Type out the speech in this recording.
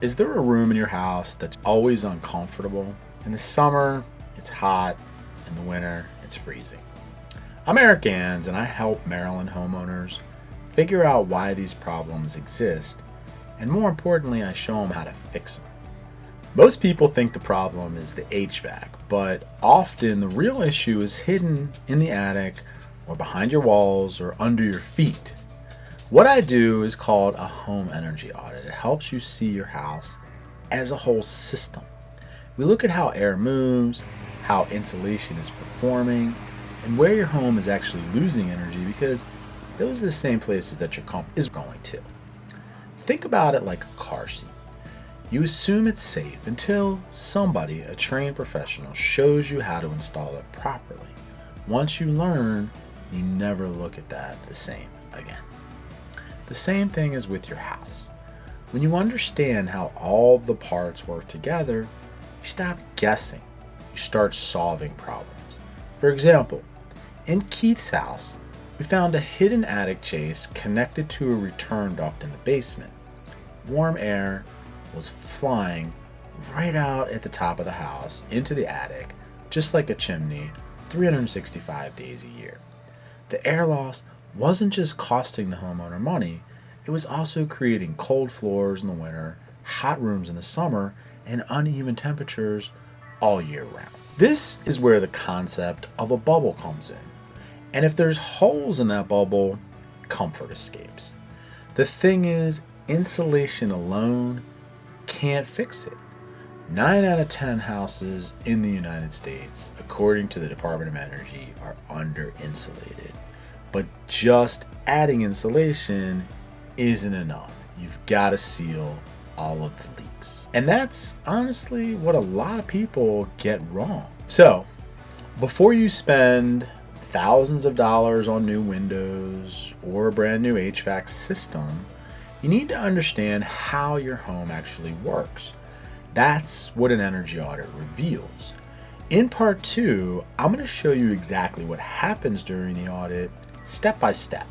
Is there a room in your house that's always uncomfortable? In the summer, it's hot. In the winter, it's freezing. I'm Eric Gans, and I help Maryland homeowners figure out why these problems exist, and more importantly, I show them how to fix them. Most people think the problem is the HVAC, but often the real issue is hidden in the attic or behind your walls or under your feet. What I do is called a home energy audit. It helps you see your house as a whole system. We look at how air moves, how insulation is performing, and where your home is actually losing energy, because those are the same places that your comp is going to. Think about it like a car seat. You assume it's safe until somebody, a trained professional, shows you how to install it properly. Once you learn, you never look at that the same again. The same thing is with your house. When you understand how all the parts work together, you stop guessing. You start solving problems. For example, in Keith's house, we found a hidden attic chase connected to a return duct in the basement. Warm air was flying right out at the top of the house into the attic, just like a chimney, 365 days a year. The air loss wasn't just costing the homeowner money, it was also creating cold floors in the winter, hot rooms in the summer, and uneven temperatures all year round. This is where the concept of a bubble comes in. And if there's holes in that bubble, comfort escapes. The thing is, insulation alone can't fix it. 9 out of 10 houses in the United States, according to the Department of Energy, are under insulated. But just adding insulation isn't enough. You've got to seal all of the leaks. And that's honestly what a lot of people get wrong. So, before you spend thousands of dollars on new windows or a brand new HVAC system, you need to understand how your home actually works. That's what an energy audit reveals. In part 2, I'm going to show you exactly what happens during the audit, step by step.